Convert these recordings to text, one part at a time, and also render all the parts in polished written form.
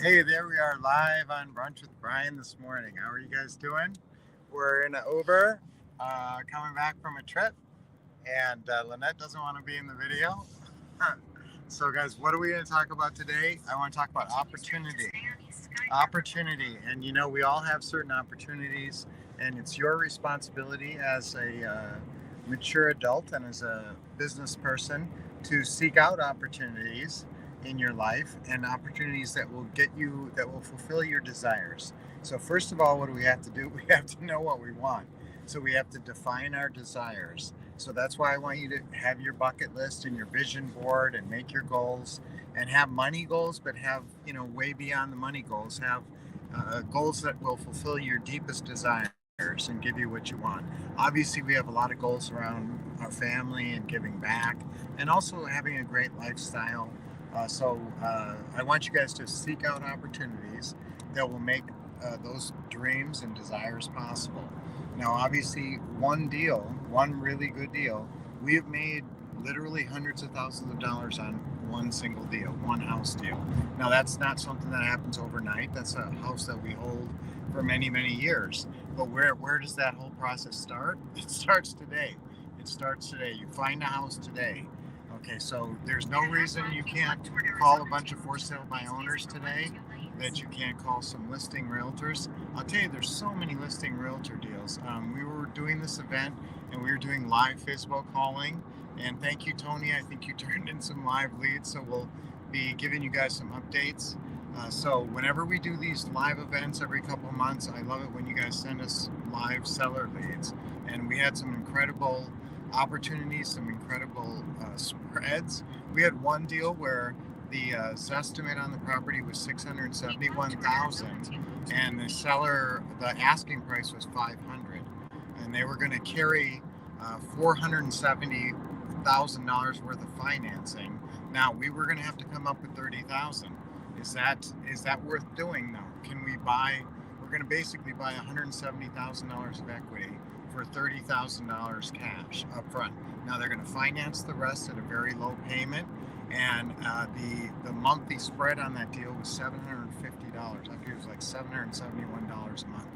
Hey, there we are live on Brunch with Brian this morning. How are you guys doing? We're in an Uber coming back from a trip, and Lynette doesn't want to be in the video. So, guys, what are we going to talk about today? I want to talk about opportunity. Opportunity. And you know, we all have certain opportunities, and it's your responsibility as a mature adult and as a business person to seek out opportunities in your life and opportunities that will that will fulfill your desires. So, first of all, what do we have to do? We have to know what we want. So, we have to define our desires. So, that's why I want you to have your bucket list and your vision board and make your goals and have money goals, but have, way beyond the money goals, have goals that will fulfill your deepest desires and give you what you want. Obviously, we have a lot of goals around our family and giving back and also having a great lifestyle. So I want you guys to seek out opportunities that will make those dreams and desires possible. Now, obviously, one really good deal, we have made literally hundreds of thousands of dollars on one single deal, one house deal. Now, that's not something that happens overnight. That's a house that we hold for many, many years. But where does that whole process start? It starts today. It starts today. You find a house today. Okay, so there's no reason you can't call a bunch of for sale by owners today, that you can't call some listing realtors. I'll tell you, there's so many listing realtor deals. We were doing this event and we were doing live Facebook calling. And thank you, Tony. I think you turned in some live leads, so we'll be giving you guys some updates. So whenever we do these live events every couple of months, I love it when you guys send us live seller leads. And we had some incredible opportunities, some incredible spreads. We had one deal where the estimate on the property was $671,000, and the asking price was $500, and they were going to carry $470,000 worth of financing. Now we were going to have to come up with $30,000. Is that worth doing? No. Can we buy? We're going to basically buy $170,000 of equity for $30,000 cash up front. Now they're going to finance the rest at a very low payment, and the monthly spread on that deal was $750. I think it was like $771 a month.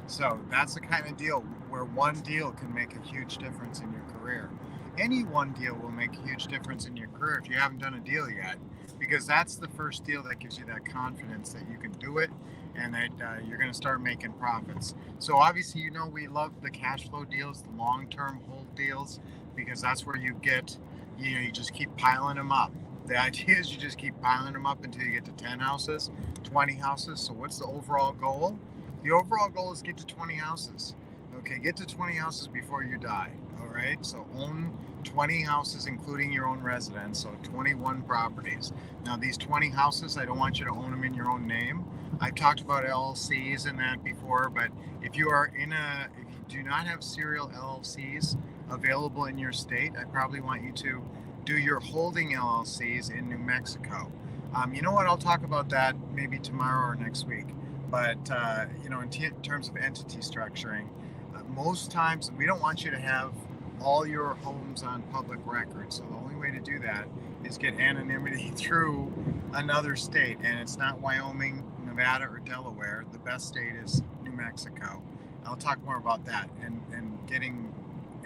So that's the kind of deal where one deal can make a huge difference in your career. Any one deal will make a huge difference in your career if you haven't done a deal yet, because that's the first deal that gives you that confidence that you can do it and that you're going to start making profits. So obviously, we love the cash flow deals, the long-term hold deals, because that's where you get, you just keep piling them up. The idea is you just keep piling them up until you get to 10 houses, 20 houses. So what's the overall goal? The overall goal is get to 20 houses. Okay, get to 20 houses before you die. All right, so own 20 houses, including your own residence, so 21 properties. Now, these 20 houses, I don't want you to own them in your own name. I've talked about LLCs and that before, but if you do not have serial LLCs available in your state, I probably want you to do your holding LLCs in New Mexico. You know what? I'll talk about that maybe tomorrow or next week. But in terms of entity structuring, most times we don't want you to have all your homes on public record. So the only way to do that is get anonymity through another state, and it's not Wyoming, Nevada, or Delaware. The best state is New Mexico. I'll talk more about that and getting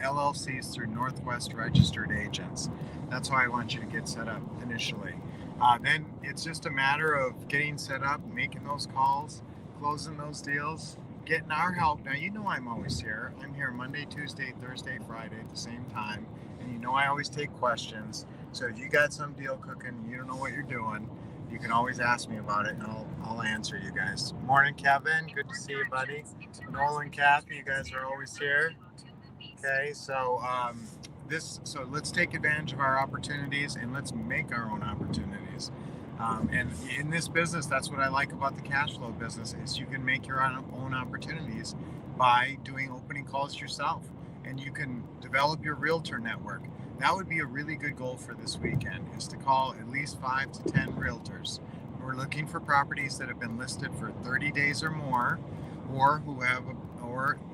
LLCs through Northwest registered agents. That's why I want you to get set up initially. Then it's just a matter of getting set up, making those calls, closing those deals, getting our help. Now, I'm always here. I'm here Monday, Tuesday, Thursday, Friday at the same time. And I always take questions. So if you got some deal cooking, you don't know what you're doing, you can always ask me about it, and I'll answer you guys. Morning, Kevin. Good to see you, buddy. Nolan, Kathy, you guys are always here. Okay, so let's take advantage of our opportunities and let's make our own opportunities. And in this business, that's what I like about the cash flow business, is you can make your own opportunities by doing opening calls yourself, and you can develop your realtor network. That would be a really good goal for this weekend, is to call at least 5 to 10 realtors. We're looking for properties that have been listed for 30 days or more, or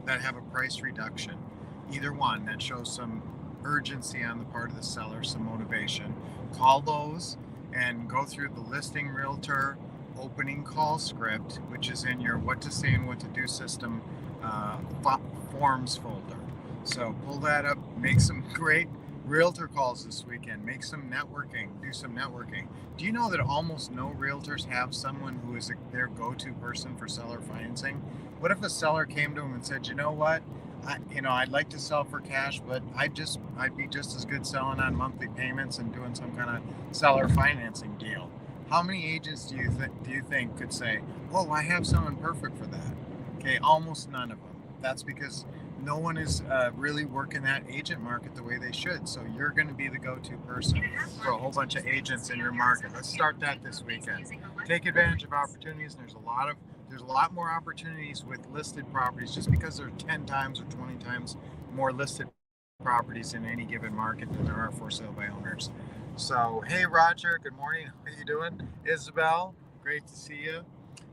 that have a price reduction. Either one that shows some urgency on the part of the seller, some motivation. Call those and go through the listing realtor opening call script, which is in your what to say and what to do system uh, forms folder. So pull that up, make some great realtor calls this weekend, make some networking, do some networking. Do you know that almost no realtors have someone who is their go-to person for seller financing? What if a seller came to them and said, you know what, I'd like to sell for cash, but I'd be just as good selling on monthly payments and doing some kind of seller financing deal. How many agents do you think could say, "Oh, I have someone perfect for that"? Okay, almost none of them. That's because no one is really working that agent market the way they should. So you're going to be the go-to person for a whole bunch of agents in your market. Let's start that this weekend. Take advantage of opportunities. And there's a lot more opportunities with listed properties just because there are 10 times or 20 times more listed properties in any given market than there are for sale by owners. So, hey, Roger, good morning. How you doing? Isabel, great to see you.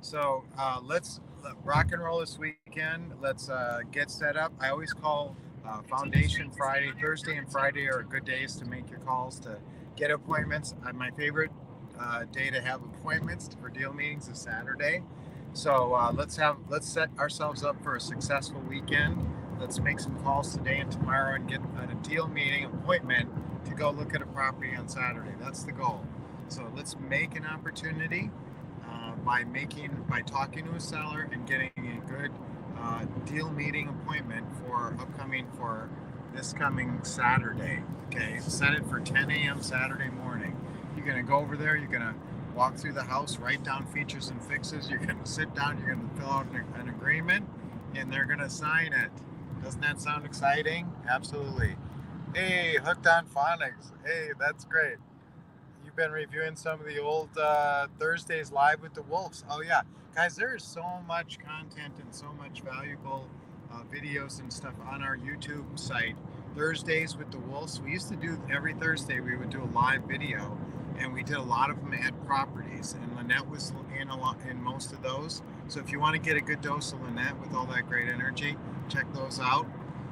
So let's rock and roll this weekend. Let's get set up. I always call Foundation Friday, Thursday and Friday are good days to make your calls to get appointments. My favorite day to have appointments for deal meetings is Saturday. So let's set ourselves up for a successful weekend. Let's make some calls today and tomorrow and get a deal meeting appointment to go look at a property on Saturday. That's the goal. So let's make an opportunity by talking to a seller and getting a good deal meeting appointment for this coming Saturday. Okay, set it for 10 a.m. Saturday morning. You're gonna go over there. You're gonna walk through the house, write down features and fixes. You're gonna sit down. You're gonna fill out an agreement, and they're gonna sign it. Doesn't that sound exciting? Absolutely. Hey, hooked on phonics. Hey, that's great. You've been reviewing some of the old Thursdays live with the Wolves. Oh yeah, guys, there is so much content and so much valuable videos and stuff on our YouTube site. Thursdays with the Wolves. We used to do every Thursday. We would do a live video, and we did a lot of them at properties. And Lynette was in most of those. So if you want to get a good dose of Lynette with all that great energy, check those out.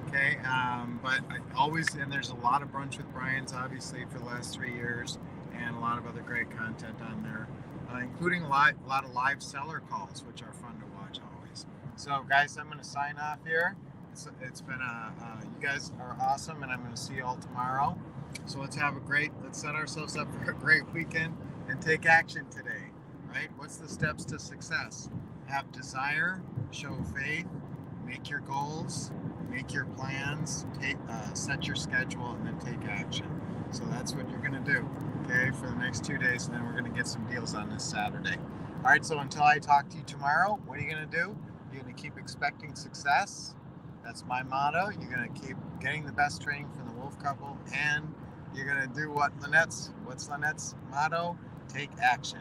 Okay, but there's a lot of Brunch with Brian's, obviously, for the last 3 years, and a lot of other great content on there, including a lot of live seller calls, which are fun to watch always. So, guys, I'm going to sign off here. It's been you guys are awesome, and I'm going to see you all tomorrow. So let's set ourselves up for a great weekend and take action today, right? What's the steps to success? Have desire, show faith, make your goals, make your plans, set your schedule, and then take action. So that's what you're going to do, okay, for the next 2 days, and then we're going to get some deals on this Saturday. All right, so until I talk to you tomorrow, what are you going to do? You're going to keep expecting success. That's my motto. You're going to keep getting the best training from the Wolf Couple, and you're going to do what's Lynette's motto? Take action.